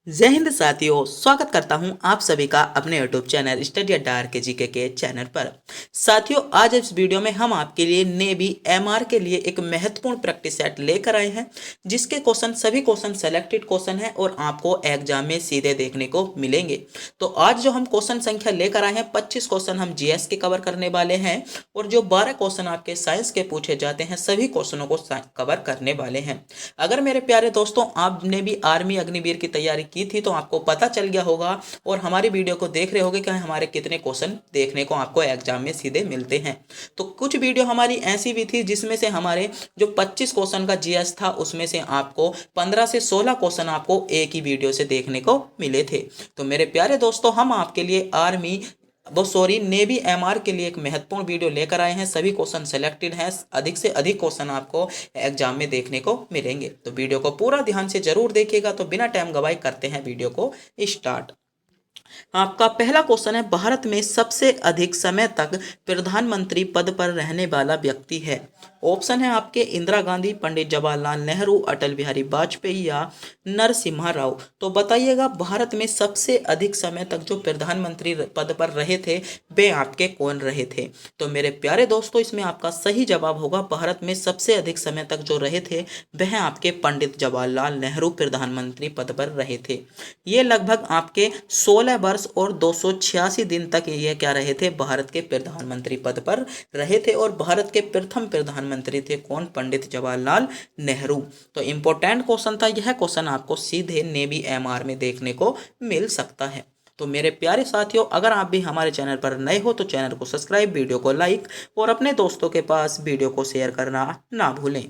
जय हिंद साथियों, स्वागत करता हूं आप सभी का अपने यूट्यूब चैनल स्टडी अड्डा आर के जी के चैनल पर। साथियों, आज इस वीडियो में हम आपके लिए नेवी एमआर के लिए एक महत्वपूर्ण प्रैक्टिस सेट लेकर आए हैं, जिसके क्वेश्चन सभी क्वेश्चन सेलेक्टेड क्वेश्चन हैं और आपको एग्जाम में सीधे देखने को मिलेंगे। तो आज जो हम क्वेश्चन संख्या लेकर आए हैं, 25 क्वेश्चन हम जीएस के कवर करने वाले हैं और जो 12 क्वेश्चन आपके साइंस के पूछे जाते हैं, सभी क्वेश्चनों को कवर करने वाले हैं। अगर मेरे प्यारे दोस्तों आपने भी आर्मी अग्निवीर की तैयारी की थी तो आपको पता चल गया होगा और हमारी वीडियो को देख रहे होंगे कि हमारे कितने क्वेश्चन देखने को आपको एग्जाम में सीधे मिलते हैं। तो कुछ वीडियो हमारी ऐसी भी थी जिसमें से हमारे जो 25 क्वेश्चन का जीएस था उसमें से आपको 15 से 16 क्वेश्चन आपको एक ही वीडियो से देखने को मिले थे। तो मेरे प्यारे दोस्तों, हम आपके लिए नेवी एमआर के लिए एक महत्वपूर्ण वीडियो लेकर आए हैं। सभी क्वेश्चन सेलेक्टेड हैं, अधिक से अधिक क्वेश्चन आपको एग्जाम में देखने को मिलेंगे। तो वीडियो को पूरा ध्यान से जरूर देखिएगा। तो बिना टाइम गवाए करते हैं वीडियो को स्टार्ट। आपका पहला क्वेश्चन है, भारत में सबसे अधिक समय तक प्रधानमंत्री पद पर रहने वाला व्यक्ति है। ऑप्शन है आपके इंदिरा गांधी, पंडित जवाहरलाल नेहरू, अटल बिहारी वाजपेयी या नरसिम्हा राव। तो बताइएगा, भारत में सबसे अधिक समय तक जो प्रधानमंत्री पद पर रहे थे वे आपके कौन रहे थे। तो मेरे प्यारे दोस्तों, इसमें आपका सही जवाब होगा, भारत में सबसे अधिक समय तक जो रहे थे वह आपके पंडित जवाहरलाल नेहरू प्रधानमंत्री पद पर रहे थे। ये लगभग आपके 16 वर्ष और 286 दिन तक ये क्या रहे थे, भारत के प्रधानमंत्री पद पर रहे थे। और भारत के प्रथम प्रधानमंत्री थे कौन, पंडित जवाहरलाल नेहरू। तो इंपॉर्टेंट क्वेश्चन था यह क्वेश्चन, आपको सीधे नेवी एमआर में देखने को मिल सकता है। तो मेरे प्यारे साथियों, अगर आप भी हमारे चैनल पर नए हो तो चैनल को सब्सक्राइब, वीडियो को लाइक और अपने दोस्तों के पास वीडियो को शेयर करना ना भूलें।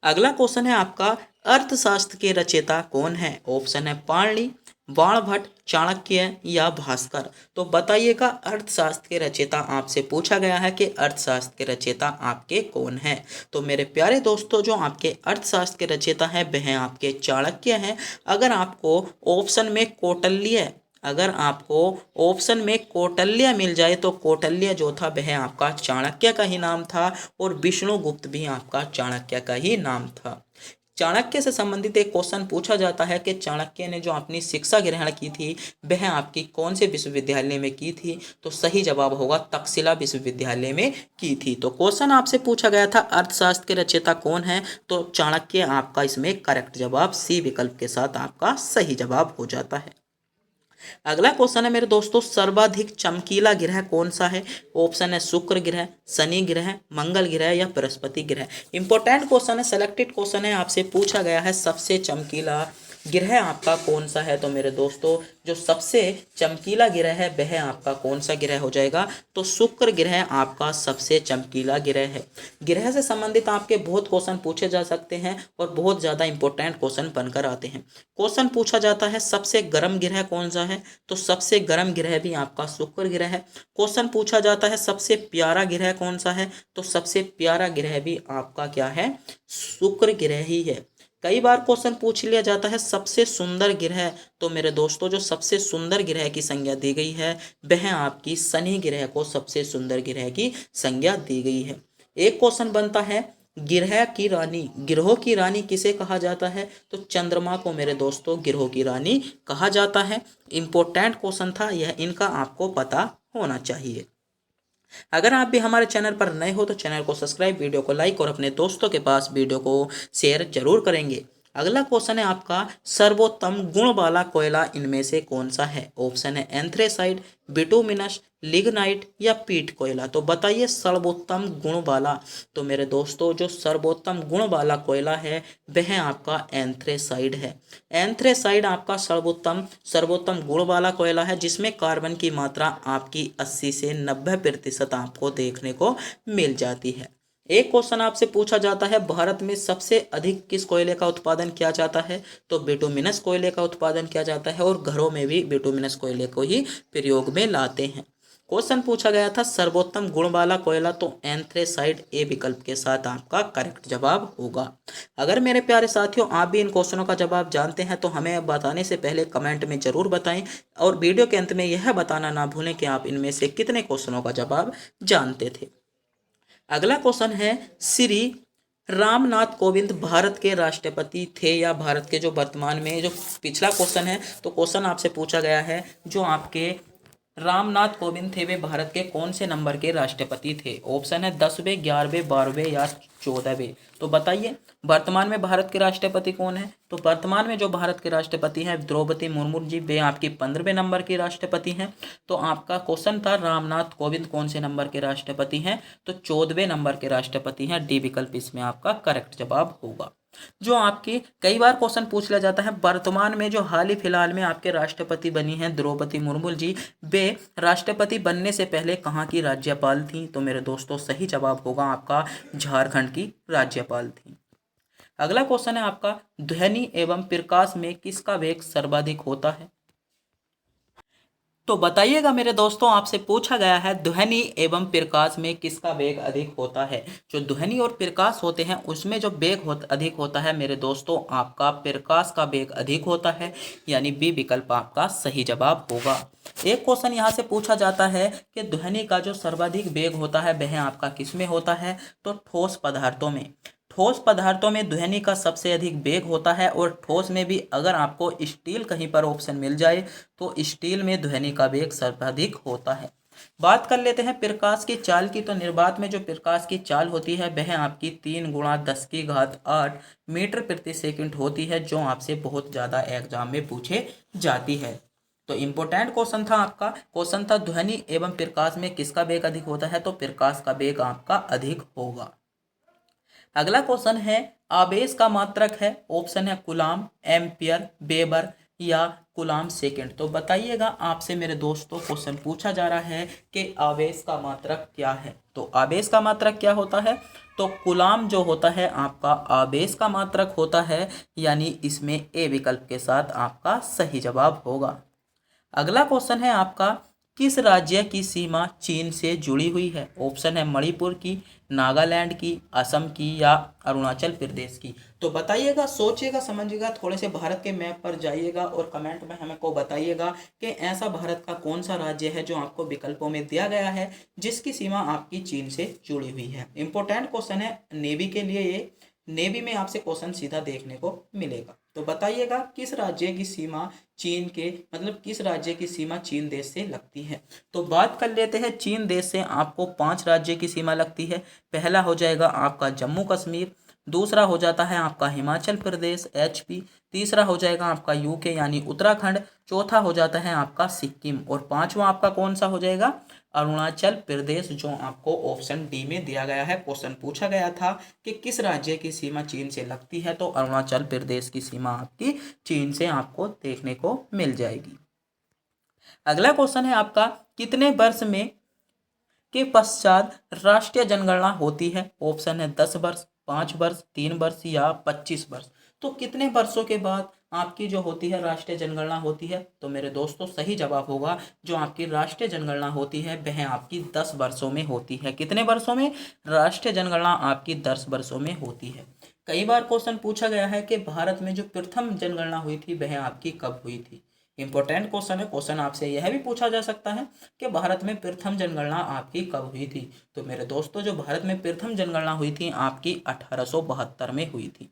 अगला क्वेश्चन है आपका, अर्थशास्त्र के रचयिता कौन है। ऑप्शन है पाणिनि, बाणभट्ट, चाणक्य या भास्कर। तो बताइएगा, अर्थशास्त्र के रचयिता आपसे पूछा गया है कि अर्थशास्त्र के रचयिता आपके कौन है। तो मेरे प्यारे दोस्तों, जो आपके अर्थशास्त्र के रचयिता हैं वह आपके चाणक्य हैं। अगर आपको ऑप्शन में कौटिल्य मिल जाए तो कौटिल्य जो था वह आपका चाणक्य का ही नाम था और विष्णुगुप्त भी आपका चाणक्य का ही नाम था। चाणक्य से संबंधित एक क्वेश्चन पूछा जाता है कि चाणक्य ने जो अपनी शिक्षा ग्रहण की थी वह आपकी कौन से विश्वविद्यालय में की थी। तो सही जवाब होगा तक्षशिला विश्वविद्यालय में की थी। तो क्वेश्चन आपसे पूछा गया था अर्थशास्त्र के रचयिता कौन है, तो चाणक्य आपका इसमें करेक्ट जवाब सी विकल्प के साथ आपका सही जवाब हो जाता है। अगला क्वेश्चन है मेरे दोस्तों, सर्वाधिक चमकीला ग्रह कौन सा है। ऑप्शन है शुक्र ग्रह, शनि ग्रह, मंगल ग्रह या बृहस्पति ग्रह। इंपॉर्टेंट क्वेश्चन है, सेलेक्टेड क्वेश्चन है, आपसे पूछा गया है सबसे चमकीला ग्रह आपका कौन सा है। तो मेरे दोस्तों, जो सबसे चमकीला ग्रह है वह आपका कौन सा ग्रह हो जाएगा, तो शुक्र ग्रह आपका सबसे चमकीला ग्रह है। ग्रह से संबंधित आपके बहुत क्वेश्चन पूछे जा सकते हैं और बहुत ज़्यादा इंपॉर्टेंट क्वेश्चन बनकर आते हैं। क्वेश्चन पूछा जाता है सबसे गर्म ग्रह कौन सा है, तो सबसे गर्म ग्रह भी आपका शुक्र ग्रह है। क्वेश्चन पूछा जाता है सबसे प्यारा ग्रह कौन सा है, तो सबसे प्यारा ग्रह भी आपका क्या है, शुक्र ग्रह ही है। कई बार क्वेश्चन पूछ लिया जाता है सबसे सुंदर ग्रह, तो मेरे दोस्तों जो सबसे सुंदर ग्रह की संज्ञा दी गई है वह आपकी शनि ग्रह को सबसे सुंदर ग्रह की संज्ञा दी गई है। एक क्वेश्चन बनता है, ग्रहों की रानी किसे कहा जाता है, तो चंद्रमा को मेरे दोस्तों ग्रहों की रानी कहा जाता है। इंपॉर्टेंट क्वेश्चन था यह, इनका आपको पता होना चाहिए। अगर आप भी हमारे चैनल पर नए हो तो चैनल को सब्सक्राइब, वीडियो को लाइक और अपने दोस्तों के पास वीडियो को शेयर जरूर करेंगे। अगला क्वेश्चन है आपका, सर्वोत्तम गुण वाला कोयला इनमें से कौन सा है। ऑप्शन है एंथ्रेसाइट, बिटुमिनस, लिग्नाइट या पीट कोयला। तो बताइए सर्वोत्तम गुण वाला। तो मेरे दोस्तों, जो सर्वोत्तम गुण वाला कोयला है वह आपका एंथ्रेसाइड है। एंथ्रेसाइड आपका सर्वोत्तम गुण वाला कोयला है, जिसमें कार्बन की मात्रा आपकी 80 से 90% आपको देखने को मिल जाती है। एक क्वेश्चन आपसे पूछा जाता है, भारत में सबसे अधिक किस कोयले का उत्पादन किया जाता है, तो बिटुमिनस कोयले का उत्पादन किया जाता है और घरों में भी बिटुमिनस कोयले को ही प्रयोग में लाते हैं। क्वेश्चन पूछा गया था सर्वोत्तम गुण वाला कोयला, तो एंथ्रेसाइड ए विकल्प के साथ आपका करेक्ट जवाब होगा। अगर मेरे प्यारे साथियों आप भी इन क्वेश्चनों का जवाब जानते हैं तो हमें बताने से पहले कमेंट में जरूर बताएं और वीडियो के अंत में यह बताना ना भूलें कि आप इनमें से कितने क्वेश्चनों का जवाब जानते थे। अगला क्वेश्चन है, श्री रामनाथ कोविंद भारत के राष्ट्रपति थे या भारत के जो वर्तमान में जो पिछला क्वेश्चन है, तो क्वेश्चन आपसे पूछा गया है जो आपके रामनाथ कोविंद थे वे भारत के कौन से नंबर के राष्ट्रपति थे। ऑप्शन है 10वें, 11वें, 12वें या 14वें। तो बताइए वर्तमान में भारत के राष्ट्रपति कौन है। तो वर्तमान में जो भारत के राष्ट्रपति हैं द्रौपदी मुर्मू जी, वे आपकी 15वें नंबर की राष्ट्रपति हैं। तो आपका क्वेश्चन था रामनाथ कोविंद कौन से नंबर के राष्ट्रपति हैं, तो 14वें नंबर के राष्ट्रपति हैं। डी विकल्प इसमें आपका करेक्ट जवाब होगा। जो आपकी कई बार क्वेश्चन पूछ लिया जाता है, वर्तमान में जो हाल ही फिलहाल में आपके राष्ट्रपति बनी हैं द्रौपदी मुर्मू जी, वे राष्ट्रपति बनने से पहले कहाँ की राज्यपाल थी। तो मेरे दोस्तों सही जवाब होगा आपका झारखंड की राज्यपाल थी। अगला क्वेश्चन है आपका ध्वनि एवं प्रकाश में किसका वेग सर्वाधिक होता है। तो बताइएगा मेरे दोस्तों, आपसे पूछा गया है ध्वनि एवं प्रकाश में किसका वेग अधिक होता है। जो ध्वनि और प्रकाश होते हैं उसमें जो वेग अधिक होता है मेरे दोस्तों, आपका प्रकाश का वेग अधिक होता है, यानी बी विकल्प आपका सही जवाब होगा। एक क्वेश्चन यहाँ से पूछा जाता है कि ध्वनि का जो सर्वाधिक वेग होता है वह आपका किसमें होता है। तो ठोस पदार्थों में। ठोस पदार्थों में ध्वनि का सबसे अधिक वेग होता है, और ठोस में भी अगर आपको स्टील कहीं पर ऑप्शन मिल जाए तो स्टील में ध्वनि का वेग सर्वाधिक होता है। बात कर लेते हैं प्रकाश की चाल की। तो निर्वात में जो प्रकाश की चाल होती है वह आपकी 3 × 10⁸ मीटर प्रति सेकंड होती है, जो आपसे बहुत ज़्यादा एग्जाम में पूछे जाती है। तो इम्पोर्टेंट क्वेश्चन था आपका। क्वेश्चन था ध्वनि एवं प्रकाश में किसका वेग अधिक होता है, तो प्रकाश का वेग आपका अधिक होगा। अगला क्वेश्चन है आवेश का मात्रक है। ऑप्शन है कूलाम, एम्पियर, वेबर या कूलाम सेकंड। तो बताइएगा आपसे मेरे दोस्तों क्वेश्चन पूछा जा रहा है कि आवेश का मात्रक क्या है। तो आवेश का मात्रक क्या होता है, तो कूलाम जो होता है आपका आवेश का मात्रक होता है, यानी इसमें ए विकल्प के साथ आपका सही जवाब होगा। अगला क्वेश्चन है आपका किस राज्य की सीमा चीन से जुड़ी हुई है। ऑप्शन है मणिपुर की, नागालैंड की, असम की या अरुणाचल प्रदेश की। तो बताइएगा, सोचिएगा, समझिएगा, थोड़े से भारत के मैप पर जाइएगा और कमेंट में हमें को बताइएगा कि ऐसा भारत का कौन सा राज्य है जो आपको विकल्पों में दिया गया है जिसकी सीमा आपकी चीन से जुड़ी हुई है। इंपॉर्टेंट क्वेश्चन है नेवी के लिए, ये नेवी में आपसे क्वेश्चन सीधा देखने को मिलेगा। तो बताइएगा किस राज्य की सीमा चीन के किस राज्य की सीमा चीन देश से लगती है। तो बात कर लेते हैं चीन देश से आपको 5 राज्य की सीमा लगती है। पहला हो जाएगा आपका जम्मू कश्मीर, दूसरा हो जाता है आपका हिमाचल प्रदेश HP, तीसरा हो जाएगा आपका UK यानी उत्तराखंड, चौथा हो जाता है आपका सिक्किम, और पांचवा आपका कौन सा हो जाएगा, अरुणाचल प्रदेश, जो आपको ऑप्शन डी में दिया गया है। क्वेश्चन पूछा गया था कि किस राज्य की सीमा चीन से लगती है, तो अरुणाचल प्रदेश की सीमा आपकी चीन से आपको देखने को मिल जाएगी। अगला क्वेश्चन है आपका कितने वर्ष में के पश्चात राष्ट्रीय जनगणना होती है। ऑप्शन है 10 वर्ष, 5 वर्ष, 3 वर्ष या 25 वर्ष। तो कितने वर्षों के बाद आपकी जो होती है राष्ट्रीय जनगणना होती है। तो मेरे दोस्तों सही जवाब होगा जो आपकी राष्ट्रीय जनगणना होती है वह आपकी 10 वर्षों में होती है। कितने वर्षों में, राष्ट्रीय जनगणना आपकी 10 वर्षों में होती है। कई बार क्वेश्चन पूछा गया है कि भारत में जो प्रथम जनगणना हुई थी वह आपकी कब हुई थी। इंपॉर्टेंट क्वेश्चन है। क्वेश्चन आपसे यह भी पूछा जा सकता है कि भारत में प्रथम जनगणना आपकी कब हुई थी। तो मेरे दोस्तों जो भारत में प्रथम जनगणना हुई थी आपकी 1872 में हुई थी।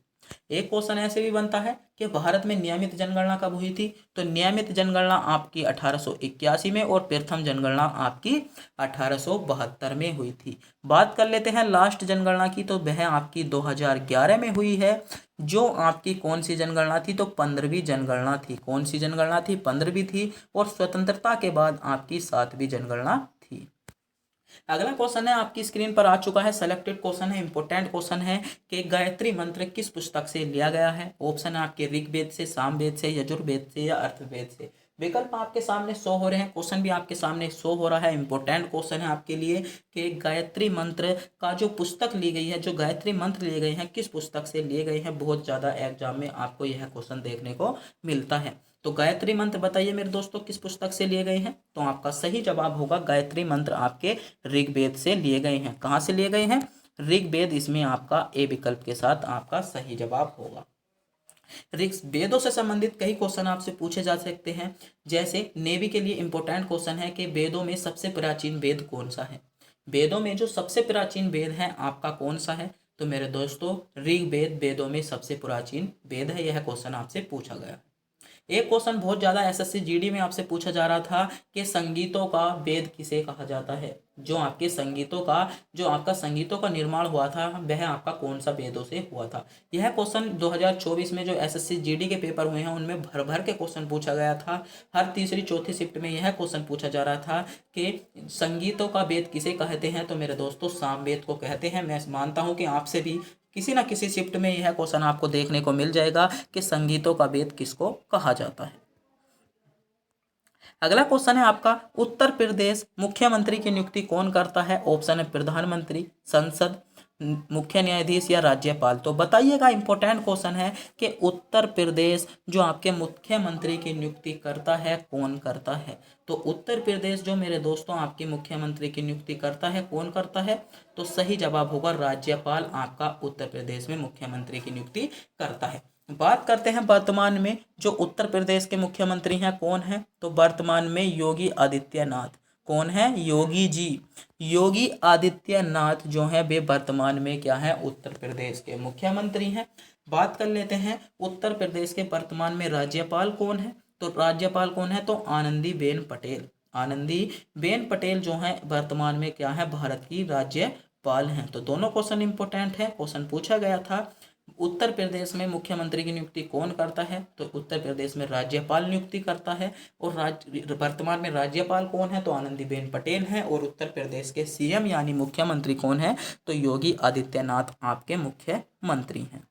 एक क्वेश्चन ऐसे भी बनता है कि भारत में नियमित जनगणना कब हुई थी। तो नियमित जनगणना आपकी 1881 में और प्रथम जनगणना आपकी 1872 में हुई थी। बात कर लेते हैं लास्ट जनगणना की, तो वह आपकी 2011 में हुई है। जो आपकी कौन सी जनगणना थी, तो 15वीं जनगणना थी। कौन सी जनगणना थी, 15वीं थी, और स्वतंत्रता के बाद आपकी 7वीं जनगणना थी। अगला क्वेश्चन है आपकी स्क्रीन पर आ चुका है, सेलेक्टेड क्वेश्चन है, इंपॉर्टेंट क्वेश्चन है कि गायत्री मंत्र किस पुस्तक से लिया गया है। ऑप्शन है आपके ऋग्वेद से, सामवेद से, यजुर्वेद से या अर्थवेद से। विकल्प आपके सामने शो हो रहे हैं, क्वेश्चन भी आपके सामने शो हो रहा है। इंपॉर्टेंट क्वेश्चन है आपके लिए कि गायत्री मंत्र का जो पुस्तक ली गई है, जो गायत्री मंत्र लिए गए हैं किस पुस्तक से लिए गए हैं। बहुत ज़्यादा एग्जाम में आपको यह क्वेश्चन देखने को मिलता है। तो गायत्री मंत्र बताइए मेरे दोस्तों किस पुस्तक से लिए गए हैं। तो आपका सही जवाब होगा गायत्री मंत्र आपके ऋग्वेद से लिए गए हैं। कहाँ से लिए गए हैं, ऋग्वेद। इसमें आपका ए विकल्प के साथ आपका सही जवाब होगा। वेदों से संबंधित कई क्वेश्चन आपसे पूछे जा सकते हैं। जैसे नेवी के लिए इंपॉर्टेंट क्वेश्चन है कि वेदों में सबसे प्राचीन वेद कौन सा है। वेदों में जो सबसे प्राचीन वेद है आपका कौन सा है। तो मेरे दोस्तों ऋग्वेद वेदों में सबसे प्राचीन वेद है। यह क्वेश्चन आपसे पूछा गया। एक क्वेश्चन बहुत ज्यादा एसएससी जीडी में आपसे पूछा जा रहा था कि संगीतों का वेद किसे कहा जाता है। जो आपका संगीतों का निर्माण हुआ था वह आपका कौन सा वेदों से हुआ था। यह क्वेश्चन 2024 में जो एसएससी जीडी के पेपर हुए हैं उनमें भर भर के क्वेश्चन पूछा गया था। हर तीसरी चौथी शिफ्ट में यह क्वेश्चन पूछा जा रहा था कि संगीतों का वेद किसे कहते हैं। तो मेरे दोस्तों सामवेद को कहते हैं। मैं मानता हूं कि आपसे भी किसी ना किसी शिफ्ट में यह क्वेश्चन आपको देखने को मिल जाएगा कि संगीतों का वेद किसको कहा जाता है। अगला क्वेश्चन है आपका, उत्तर प्रदेश मुख्यमंत्री की नियुक्ति कौन करता है। ऑप्शन है प्रधानमंत्री, संसद, मुख्य न्यायाधीश या राज्यपाल। तो बताइएगा, इंपॉर्टेंट क्वेश्चन है कि उत्तर प्रदेश जो आपके मुख्यमंत्री की नियुक्ति करता है कौन करता है। तो उत्तर प्रदेश जो मेरे दोस्तों आपके मुख्यमंत्री की नियुक्ति करता है कौन करता है। तो सही जवाब होगा राज्यपाल आपका उत्तर प्रदेश में मुख्यमंत्री की नियुक्ति करता है। बात करते हैं वर्तमान में जो उत्तर प्रदेश के मुख्यमंत्री हैं कौन है। तो वर्तमान में योगी आदित्यनाथ। कौन है? योगी जी। योगी आदित्यनाथ जो है वे वर्तमान में क्या है, उत्तर प्रदेश के मुख्यमंत्री हैं। बात कर लेते हैं उत्तर प्रदेश के वर्तमान में राज्यपाल कौन है। तो राज्यपाल कौन है? तो आनंदीबेन पटेल। आनंदीबेन पटेल जो है वर्तमान में क्या है, भारत की राज्यपाल हैं। तो दोनों क्वेश्चन इंपॉर्टेंट है। क्वेश्चन पूछा गया था उत्तर प्रदेश में मुख्यमंत्री की नियुक्ति कौन करता है। तो उत्तर प्रदेश में राज्यपाल नियुक्ति करता है। और वर्तमान में राज्यपाल कौन है? तो आनंदीबेन पटेल हैं। और उत्तर प्रदेश के सीएम यानी मुख्यमंत्री कौन है? तो योगी आदित्यनाथ आपके मुख्यमंत्री हैं।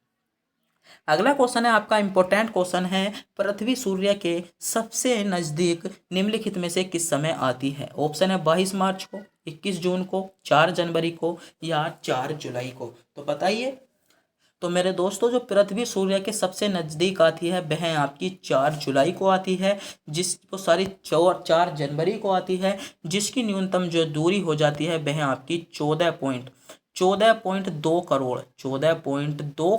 अगला क्वेश्चन है आपका, इंपॉर्टेंट क्वेश्चन है, पृथ्वी सूर्य के सबसे नजदीक निम्नलिखित में से किस समय आती है। ऑप्शन है 22 मार्च को, 21 जून को, 4 जनवरी को या 4 जुलाई को। तो बताइए। तो मेरे दोस्तों जो पृथ्वी सूर्य के सबसे नज़दीक आती है वह आपकी 4 जुलाई को आती है, जिसको 4 जनवरी को आती है, जिसकी न्यूनतम जो दूरी हो जाती है वह आपकी 14.2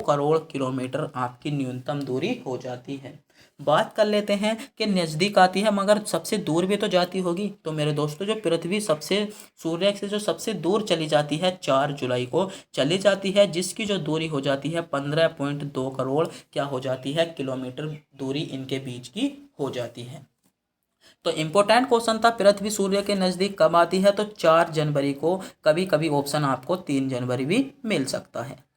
करोड़ किलोमीटर आपकी न्यूनतम दूरी हो जाती है। बात कर लेते हैं कि नज़दीक आती है मगर सबसे दूर भी तो जाती होगी। तो मेरे दोस्तों जो पृथ्वी सबसे सूर्य से जो सबसे दूर चली जाती है 4 जुलाई को चली जाती है, जिसकी जो दूरी हो जाती है 15.2 करोड़ क्या हो जाती है, किलोमीटर दूरी इनके बीच की हो जाती है। तो इंपॉर्टेंट क्वेश्चन था पृथ्वी सूर्य के नज़दीक कब आती है। तो 4 जनवरी को, कभी कभी ऑप्शन आपको 3 जनवरी भी मिल सकता है।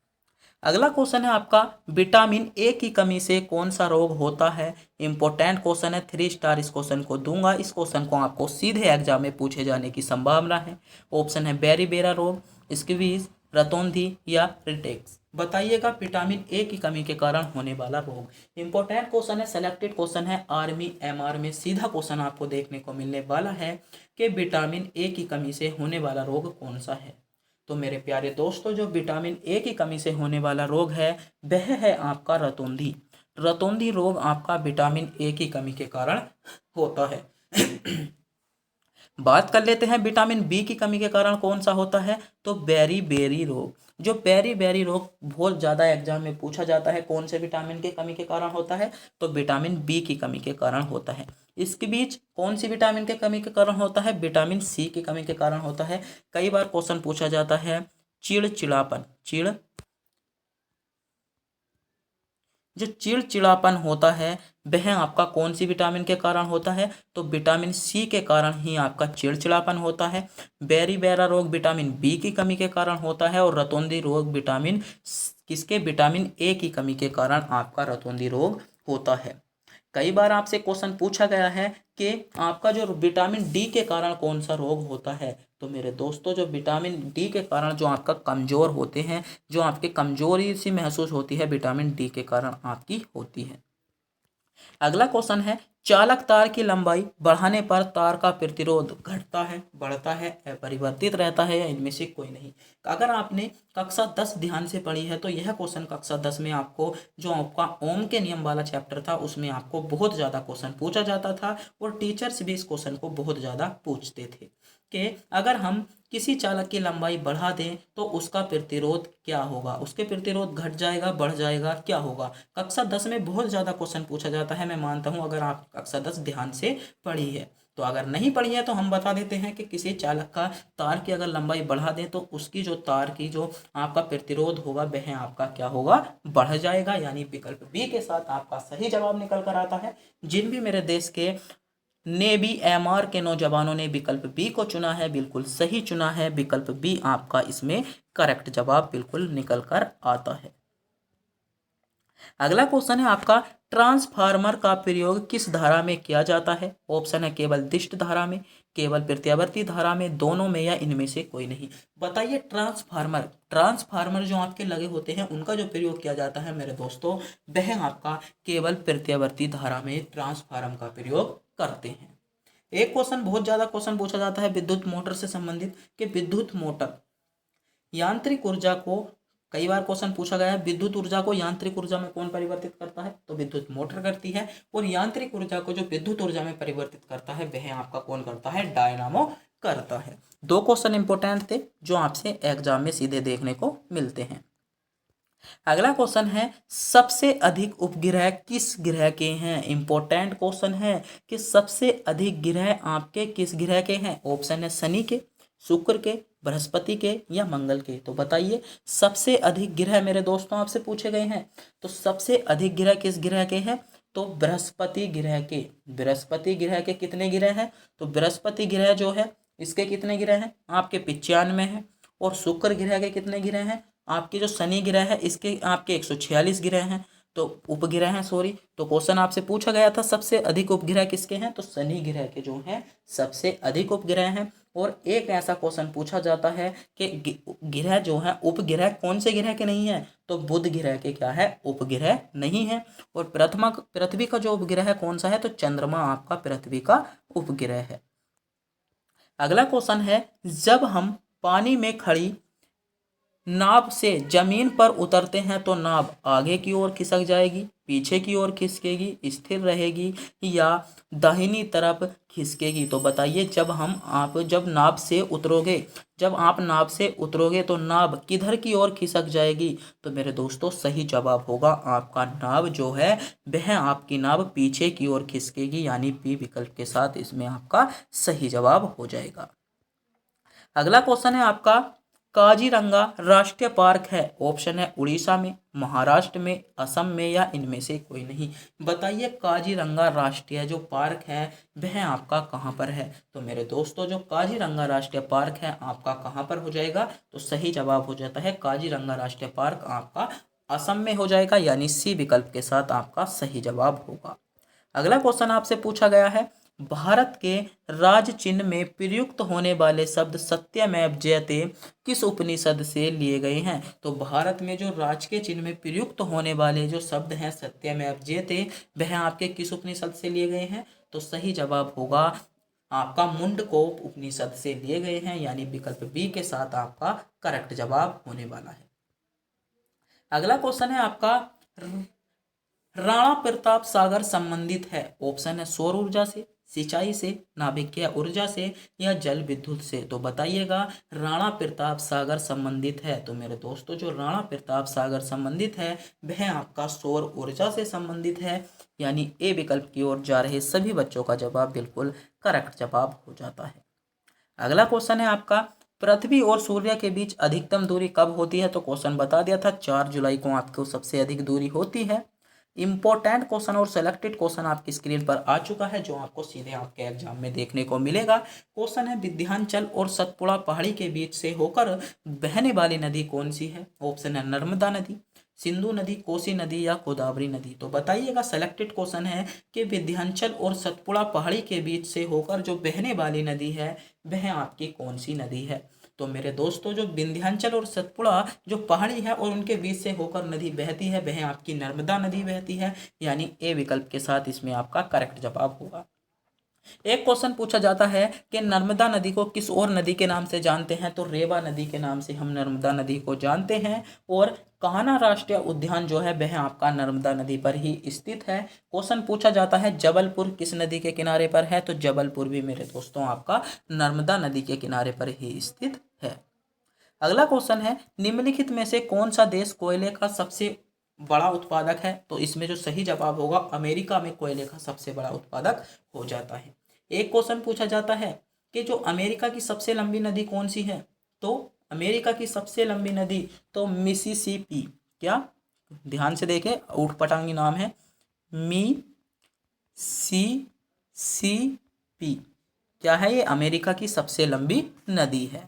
अगला क्वेश्चन है आपका, विटामिन ए की कमी से कौन सा रोग होता है। इंपॉर्टेंट क्वेश्चन है, 3 स्टार इस क्वेश्चन को दूंगा। इस क्वेश्चन को आपको सीधे एग्जाम में पूछे जाने की संभावना है। ऑप्शन है बेरी-बेरा रोग, स्क्वीज, रतौंधी या रिटेक्स। बताइएगा विटामिन ए की कमी के कारण होने वाला रोग। इंपॉर्टेंट क्वेश्चन है, सेलेक्टेड क्वेश्चन है, आर्मी एमआर में सीधा क्वेश्चन आपको देखने को मिलने वाला है कि विटामिन ए की कमी से होने वाला रोग कौन सा है। तो मेरे प्यारे दोस्तों जो विटामिन ए की कमी से होने वाला रोग है वह है आपका रतौंधी। रतौंधी रोग आपका विटामिन ए की कमी के कारण होता है। बात कर लेते हैं विटामिन बी की कमी के कारण कौन सा होता है। तो बेरी बेरी रोग। जो बेरी बेरी रोग बहुत ज़्यादा एग्जाम में पूछा जाता है, कौन से विटामिन की कमी के कारण होता है। तो विटामिन बी की कमी के कारण होता है। इसके बीच कौन सी विटामिन की कमी के कारण होता है। विटामिन सी की कमी के कारण होता है। कई बार क्वेश्चन पूछा जाता है चिड़चिड़ापन, जो चिड़चिड़ापन होता है वह आपका कौन सी विटामिन के कारण होता है। तो विटामिन सी के कारण ही आपका चिड़चिड़ापन होता है। बेरी बेरा रोग विटामिन बी की कमी के कारण होता है। और रतौंधी रोग विटामिन ए की कमी के कारण आपका रतौंधी रोग होता है। कई बार आपसे क्वेश्चन पूछा गया है कि आपका जो विटामिन डी के कारण कौन सा रोग होता है। तो मेरे दोस्तों जो विटामिन डी के कारण जो आपका कमज़ोर होते हैं, जो आपके कमजोरी सी महसूस होती है विटामिन डी के कारण आपकी होती है। अगला क्वेश्चन है, चालक तार की लंबाई बढ़ाने पर तार का प्रतिरोध घटता है, बढ़ता है, परिवर्तित रहता है या इनमें से कोई नहीं। अगर आपने कक्षा 10 ध्यान से पढ़ी है तो यह क्वेश्चन कक्षा 10 में आपको जो आपका ओम के नियम वाला चैप्टर था उसमें आपको बहुत ज़्यादा क्वेश्चन पूछा जाता था और टीचर्स भी इस क्वेश्चन को बहुत ज़्यादा पूछते थे कि अगर हम किसी चालक की लंबाई बढ़ा दें तो उसका प्रतिरोध क्या होगा, उसके प्रतिरोध घट जाएगा, बढ़ जाएगा, क्या होगा। कक्षा 10 में बहुत ज़्यादा क्वेश्चन पूछा जाता है। मैं मानता हूँ अगर आप कक्षा 10 ध्यान से पढ़ी है तो अगर नहीं पढ़ी है तो हम बता देते हैं कि किसी चालक का तार की अगर लंबाई बढ़ा दें तो उसकी जो तार की जो आपका प्रतिरोध होगा वह आपका क्या होगा, बढ़ जाएगा। यानी विकल्प बी के साथ आपका सही जवाब निकल कर आता है। जिन भी मेरे देश के नेवी एमआर के नौजवानों ने विकल्प बी को चुना है, बिल्कुल सही चुना है। विकल्प बी आपका इसमें करेक्ट जवाब बिल्कुल निकल कर आता है। अगला क्वेश्चन है आपका, ट्रांसफार्मर का प्रयोग किस धारा में किया जाता है? ऑप्शन है केवल दिष्ट धारा में, केवल प्रत्यावर्ती धारा में, दोनों में, या इनमें से कोई नहीं। बताइए ट्रांसफार्मर जो आपके लगे होते हैं उनका जो प्रयोग किया जाता है मेरे दोस्तों, वह आपका केवल प्रत्यावर्ती धारा में ट्रांसफार्मर का प्रयोग करते हैं। एक क्वेश्चन, बहुत ज्यादा क्वेश्चन पूछा जाता है विद्युत मोटर से संबंधित कि विद्युत मोटर यांत्रिक ऊर्जा को, कई बार क्वेश्चन पूछा गया है विद्युत ऊर्जा को यांत्रिक ऊर्जा में कौन परिवर्तित करता है? तो विद्युत मोटर करती है। और यांत्रिक ऊर्जा को जो विद्युत ऊर्जा में परिवर्तित करता है वह आपका कौन करता है? डायनामो करता है। दो क्वेश्चन इंपॉर्टेंट थे जो आपसे एग्जाम में सीधे देखने को मिलते हैं। अगला क्वेश्चन है, सबसे अधिक उपग्रह किस ग्रह के हैं? इंपॉर्टेंट क्वेश्चन है कि सबसे अधिक ग्रह आपके किस ग्रह के हैं? ऑप्शन है शनि के, शुक्र के, बृहस्पति के, या मंगल के। तो बताइए सबसे अधिक ग्रह मेरे दोस्तों आपसे पूछे गए हैं, तो सबसे अधिक ग्रह किस ग्रह के हैं? तो बृहस्पति ग्रह के। बृहस्पति ग्रह के कितने ग्रह हैं? तो बृहस्पति ग्रह जो है इसके कितने ग्रह हैं? आपके 95 हैं। और शुक्र ग्रह के कितने ग्रह हैं? आपके जो शनि ग्रह है इसके आपके 146 ग्रह हैं, तो उपग्रह हैं, सॉरी। तो क्वेश्चन आपसे पूछा गया था सबसे अधिक उपग्रह किसके हैं? तो शनि ग्रह के जो हैं सबसे अधिक उपग्रह हैं। और एक ऐसा क्वेश्चन पूछा जाता है कि ग्रह जो है उपग्रह कौन से ग्रह के नहीं है? तो बुध ग्रह के क्या है? उपग्रह नहीं है। और पृथ्वी का जो उपग्रह है कौन सा है? तो चंद्रमा आपका पृथ्वी का उपग्रह है। अगला क्वेश्चन है, जब हम पानी में खड़ी नाव से जमीन पर उतरते हैं तो नाव आगे की ओर खिसक जाएगी, पीछे की ओर खिसकेगी, स्थिर रहेगी, या दाहिनी तरफ खिसकेगी? तो बताइए जब आप नाव से उतरोगे तो नाव किधर की ओर खिसक जाएगी? तो मेरे दोस्तों सही जवाब होगा आपका नाव जो है वह आपकी नाव पीछे की ओर खिसकेगी, यानी बी विकल्प के साथ इसमें आपका सही जवाब हो जाएगा। अगला क्वेश्चन है आपका, काजीरंगा राष्ट्रीय पार्क है, ऑप्शन है उड़ीसा में, महाराष्ट्र में, असम में, या इनमें से कोई नहीं। बताइए काजीरंगा राष्ट्रीय जो पार्क है वह आपका कहाँ पर है? तो मेरे दोस्तों जो काजीरंगा राष्ट्रीय पार्क है आपका कहाँ पर हो जाएगा? तो सही जवाब हो जाता है काजीरंगा राष्ट्रीय पार्क आपका असम में हो जाएगा, यानी सी विकल्प के साथ आपका सही जवाब होगा। अगला क्वेश्चन आपसे पूछा गया है, भारत के राज चिन्ह में प्रयुक्त होने वाले शब्द सत्यमेव जयते किस उपनिषद से लिए गए हैं? तो भारत में जो राज के चिन्ह में प्रयुक्त होने वाले जो शब्द हैं सत्यमेव जयते वह आपके किस उपनिषद से लिए गए हैं? तो सही जवाब होगा आपका मुंडकोप उपनिषद से लिए गए हैं, यानी विकल्प बी के साथ आपका करेक्ट जवाब होने वाला है। अगला क्वेश्चन है आपका, राणा प्रताप सागर संबंधित है, ऑप्शन है सौर ऊर्जा से, सिंचाई से, नाभिकीय ऊर्जा से, या जल विद्युत से? तो बताइएगा राणा प्रताप सागर संबंधित है। तो मेरे दोस्तों जो राणा प्रताप सागर संबंधित है वह आपका सौर ऊर्जा से संबंधित है, यानी ए विकल्प की ओर जा रहे सभी बच्चों का जवाब बिल्कुल करेक्ट जवाब हो जाता है। अगला क्वेश्चन है आपका, पृथ्वी और सूर्य के बीच अधिकतम दूरी कब होती है? तो क्वेश्चन बता दिया था 4 जुलाई को आपको सबसे अधिक दूरी होती है। इंपॉर्टेंट क्वेश्चन और सेलेक्टेड क्वेश्चन आपकी स्क्रीन पर आ चुका है जो आपको सीधे आपके एग्जाम में देखने को मिलेगा। क्वेश्चन है, विंध्याचल और सतपुड़ा पहाड़ी के बीच से होकर बहने वाली नदी कौन सी है? ऑप्शन है नर्मदा नदी, सिंधु नदी, कोसी नदी, या गोदावरी नदी? तो बताइएगा सेलेक्टेड क्वेश्चन है कि विंध्याचल और सतपुड़ा पहाड़ी के बीच से होकर जो बहने वाली नदी है वह आपकी कौन सी नदी है? तो मेरे दोस्तों जो विंध्याचल और सतपुड़ा जो पहाड़ी है और उनके बीच से होकर नदी बहती है वह आपकी नर्मदा नदी बहती है, यानी ए विकल्प के साथ इसमें आपका करेक्ट जवाब होगा। एक क्वेश्चन पूछा जाता है कि नर्मदा नदी को किस और नदी के नाम से जानते हैं? तो रेवा नदी के नाम से हम नर्मदा नदी को जानते हैं। और कान्हा राष्ट्रीय उद्यान जो है वह आपका नर्मदा नदी पर ही स्थित है। क्वेश्चन पूछा जाता है जबलपुर किस नदी के किनारे पर है? तो जबलपुर भी मेरे दोस्तों आपका नर्मदा नदी के किनारे पर ही स्थित है। अगला क्वेश्चन है, निम्नलिखित में से कौन सा देश कोयले का सबसे बड़ा उत्पादक है? तो इसमें जो सही जवाब होगा अमेरिका में कोयले का सबसे बड़ा उत्पादक हो जाता है। एक क्वेश्चन पूछा जाता है कि जो अमेरिका की सबसे लंबी नदी कौन सी है, तो अमेरिका की सबसे लंबी नदी तो मिसिसिपी, क्या, ध्यान से देखें, ऊटपटांगी नाम है, मी सी सी पी, क्या है ये, अमेरिका की सबसे लंबी नदी है।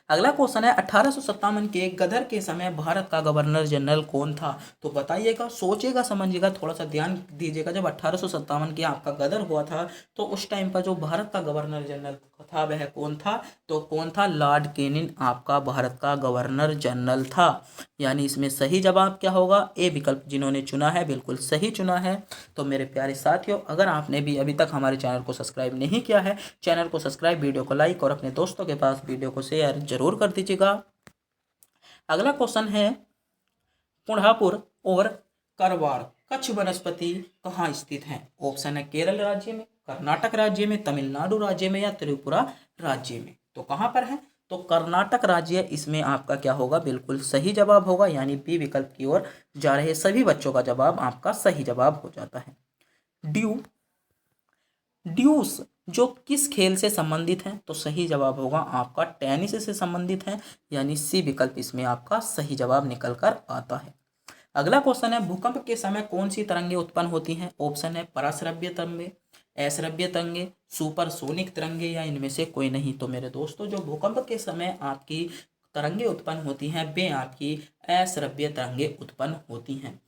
अगला क्वेश्चन है 1857 के गदर के समय भारत का गवर्नर जनरल कौन था, तो बताइएगा, सोचिएगा, समझिएगा, थोड़ा सा ध्यान दीजिएगा। जब 1857 के आपका गदर हुआ था तो उस टाइम पर जो भारत का गवर्नर जनरल था वह कौन था, तो कौन था, लॉर्ड कैनिंग आपका भारत का गवर्नर जनरल था। यानी इसमें सही जवाब क्या होगा, ए विकल्प जिन्होंने चुना है बिल्कुल सही चुना है। तो मेरे प्यारे साथियों, अगर आपने भी अभी तक हमारे चैनल को सब्सक्राइब नहीं किया है, चैनल को सब्सक्राइब, वीडियो को लाइक और अपने दोस्तों के पास वीडियो को शेयर जरूर कर दीजिएगा। अगला क्वेश्चन है पुढ़ापुर और करवाड़ कच्छ वनस्पति कहाँ स्थित है, ऑप्शन है केरल राज्य में, कर्नाटक राज्य में, तमिलनाडु राज्य में या त्रिपुरा राज्य में। तो कहाँ पर है, तो कर्नाटक राज्य इसमें आपका क्या होगा, बिल्कुल सही जवाब होगा। यानी बी विकल्प की ओर जा रहे सभी बच्चों का जवाब आपका सही जवाब हो जाता है। ड्यूस जो किस खेल से संबंधित है, तो सही जवाब होगा आपका टेनिस से संबंधित है। यानी सी विकल्प इसमें आपका सही जवाब निकल कर आता है। अगला क्वेश्चन है भूकंप के समय कौन सी तरंगे उत्पन्न होती हैं, ऑप्शन है पराश्रव्य तरंगे, अश्रव्य तरंगे, सुपरसोनिक तरंगे या इनमें से कोई नहीं। तो मेरे दोस्तों, जो भूकंप के समय आपकी तरंगे उत्पन्न होती हैं वे आपकी अश्रव्य तरंगे उत्पन्न होती हैं।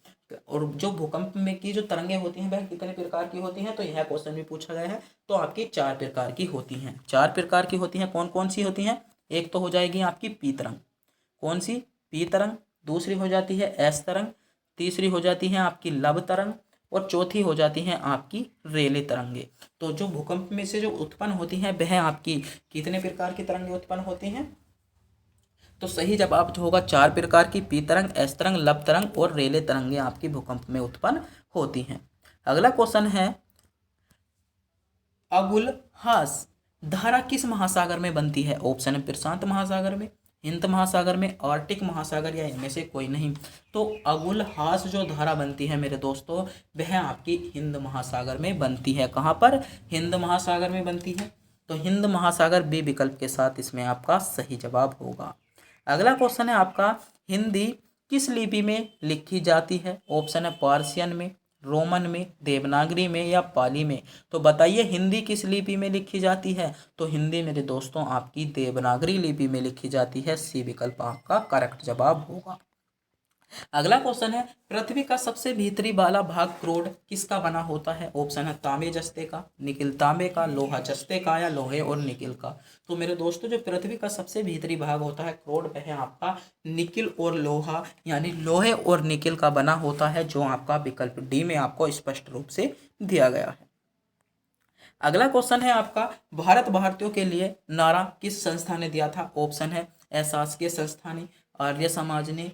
और जो भूकंप में की जो तरंगे होती हैं वह कितने प्रकार की होती हैं, तो यह क्वेश्चन भी पूछा गया है। तो आपकी 4 प्रकार की होती हैं, 4 प्रकार की होती हैं। कौन कौन सी होती हैं, एक तो हो जाएगी आपकी पी तरंग, कौन सी, पी तरंग, दूसरी हो जाती है एस तरंग, तीसरी हो जाती है आपकी लव तरंग और चौथी हो जाती है आपकी रेले तरंगे। तो जो भूकंप में से जो उत्पन्न होती हैं वह आपकी कितने प्रकार की तरंगे उत्पन्न होती हैं, तो सही जवाब जो होगा 4 प्रकार की, पी तरंग, एस तरंग, लव तरंग और रेले तरंगे आपकी भूकंप में उत्पन्न होती हैं। अगला क्वेश्चन है अगुलहास धारा किस महासागर में बनती है, ऑप्शन है प्रशांत महासागर में, हिंद महासागर में, आर्कटिक महासागर या इनमें से कोई नहीं। तो अगुलहास जो धारा बनती है मेरे दोस्तों वह आपकी हिंद महासागर में बनती है। कहाँ पर, हिंद महासागर में बनती है। तो हिंद महासागर बी विकल्प के साथ इसमें आपका सही जवाब होगा। अगला क्वेश्चन है आपका हिंदी किस लिपि में लिखी जाती है, ऑप्शन है पार्सियन में, रोमन में, देवनागरी में या पाली में। तो बताइए हिंदी किस लिपि में लिखी जाती है, तो हिंदी मेरे दोस्तों आपकी देवनागरी लिपि में लिखी जाती है। सी विकल्प आपका करेक्ट जवाब होगा। अगला क्वेश्चन है पृथ्वी का सबसे भीतरी वाला भाग क्रोड किसका बना होता है, ऑप्शन है तांबे जस्ते का, निकिल तांबे का, लोहा जस्ते का या लोहे और निकिल का। तो मेरे दोस्तों, जो पृथ्वी का सबसे भीतरी भाग होता है क्रोड वह आपका निकिल और लोहा यानी लोहे और निकिल का बना होता है, जो आपका विकल्प डी में आपको स्पष्ट रूप से दिया गया है। अगला क्वेश्चन है आपका भारत भारतीयों के लिए नारा किस संस्था ने दिया था, ऑप्शन है अशासकीय संस्था ने, आर्य समाज ने,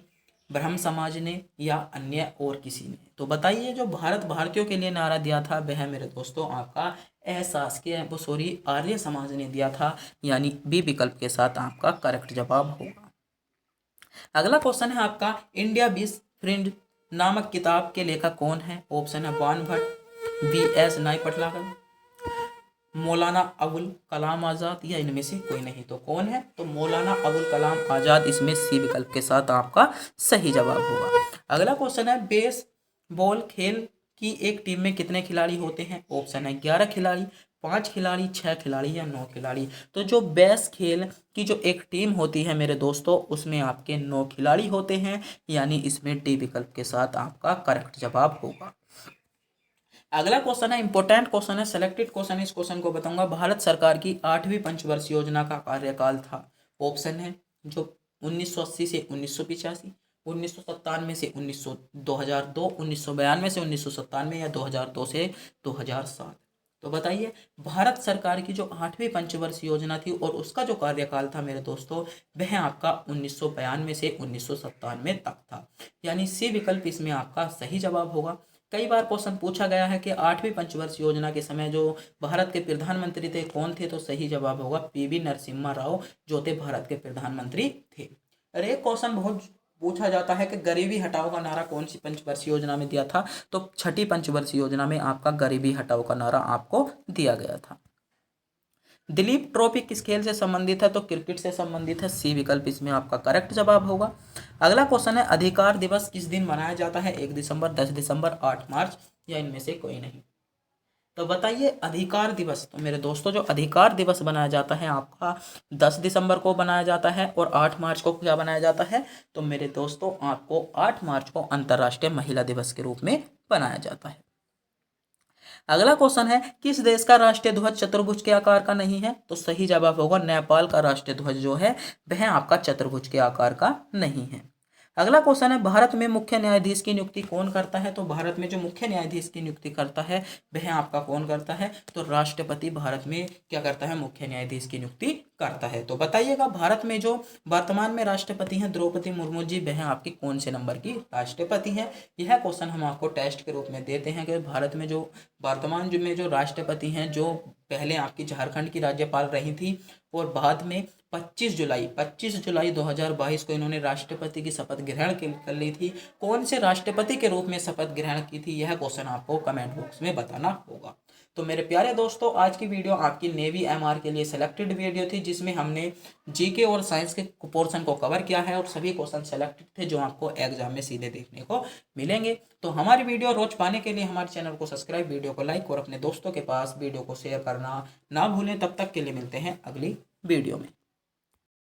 ब्रह्म समाज ने या अन्य और किसी ने। तो बताइए जो भारत भारतीयों के लिए नारा दिया था वह मेरे दोस्तों आपका अशासकीय आर्य समाज ने दिया था। यानी बी विकल्प के साथ आपका करेक्ट जवाब होगा। अगला क्वेश्चन है आपका इंडिया बीस फ्रेंड नामक किताब के लेखक कौन है, ऑप्शन है बाण भट्ट, बी एस नाई पटलाकर, मौलाना अबुल कलाम आज़ाद या इनमें से कोई नहीं। तो कौन है, तो मौलाना अबुल कलाम आज़ाद इसमें सी विकल्प के साथ आपका सही जवाब होगा। अगला क्वेश्चन है बेसबॉल खेल की एक टीम में कितने खिलाड़ी होते हैं, ऑप्शन है 11 खिलाड़ी, 5 खिलाड़ी, 6 खिलाड़ी या 9 खिलाड़ी। तो जो बेस खेल की जो एक टीम होती है मेरे दोस्तों उसमें आपके 9 खिलाड़ी होते हैं। यानी इसमें डी विकल्प के साथ आपका करेक्ट जवाब होगा। अगला क्वेश्चन है इंपॉर्टेंट क्वेश्चन है, सेलेक्टेड क्वेश्चन है, इस क्वेश्चन को बताऊंगा। भारत सरकार की 8वीं पंचवर्षीय योजना का कार्यकाल था, ऑप्शन है जो 1980 से 1985, 1997 से 2002, 1992 से 1997 या 2002 से 2007। तो बताइए भारत सरकार की जो 8वीं पंचवर्षीय योजना थी और उसका जो कार्यकाल था मेरे दोस्तों वह आपका 1992 से 1997 तक था। यानी सी विकल्प इसमें आपका सही जवाब होगा। कई बार क्वेश्चन पूछा गया है कि 8वीं पंचवर्षीय योजना के समय जो भारत के प्रधानमंत्री थे कौन थे, तो सही जवाब होगा पीवी नरसिम्हा राव जो थे भारत के प्रधानमंत्री थे। अरे क्वेश्चन बहुत पूछा जाता है कि गरीबी हटाओ का नारा कौन सी पंचवर्षीय योजना में दिया था, तो छठी पंचवर्षीय योजना में आपका गरीबी हटाओ का नारा आपको दिया गया था। दिलीप ट्रॉफी किस खेल से संबंधित है, तो क्रिकेट से संबंधित है। सी विकल्प इसमें आपका करेक्ट जवाब होगा। अगला क्वेश्चन है अधिकार दिवस किस दिन मनाया जाता है, 1 दिसंबर, 10 दिसंबर, 8 मार्च या इनमें से कोई नहीं। तो बताइए अधिकार दिवस, तो मेरे दोस्तों जो अधिकार दिवस बनाया जाता है आपका 10 दिसंबर को बनाया जाता है, और 8 मार्च को क्या बनाया जाता है, तो मेरे दोस्तों आपको 8 मार्च को अंतर्राष्ट्रीय महिला दिवस के रूप में बनाया जाता है। अगला क्वेश्चन है किस देश का राष्ट्रीय ध्वज चतुर्भुज के आकार का नहीं है, तो सही जवाब होगा नेपाल का राष्ट्रीय ध्वज जो है वह आपका चतुर्भुज के आकार का नहीं है। अगला क्वेश्चन है भारत में मुख्य न्यायाधीश की नियुक्ति कौन करता है, तो भारत में जो मुख्य न्यायाधीश की नियुक्ति करता है वह आपका कौन करता है, तो राष्ट्रपति भारत में क्या करता है, मुख्य न्यायाधीश की नियुक्ति करता है। तो बताइएगा भारत में जो वर्तमान में राष्ट्रपति हैं द्रौपदी मुर्मू जी, वह आपकी कौन से नंबर की राष्ट्रपति हैं। यह क्वेश्चन हम आपको टेस्ट के रूप में देते हैं कि भारत में जो वर्तमान में जो राष्ट्रपति हैं, जो पहले आपकी झारखंड की राज्यपाल रही थी और बाद में 25 जुलाई 2022 को इन्होंने राष्ट्रपति की शपथ ग्रहण कर ली थी, कौन से राष्ट्रपति के रूप में शपथ ग्रहण की थी, यह क्वेश्चन आपको कमेंट बॉक्स में बताना होगा। तो मेरे प्यारे दोस्तों आज की वीडियो आपकी नेवी एमआर के लिए सिलेक्टेड वीडियो थी, जिसमें हमने जीके और साइंस के पोर्शन को कवर किया है और सभी क्वेश्चन सेलेक्टेड थे जो आपको एग्जाम में सीधे देखने को मिलेंगे। तो हमारी वीडियो रोज पाने के लिए हमारे चैनल को सब्सक्राइब, वीडियो को लाइक और अपने दोस्तों के पास वीडियो को शेयर करना ना भूलें। तब तक के लिए मिलते हैं अगली वीडियो में।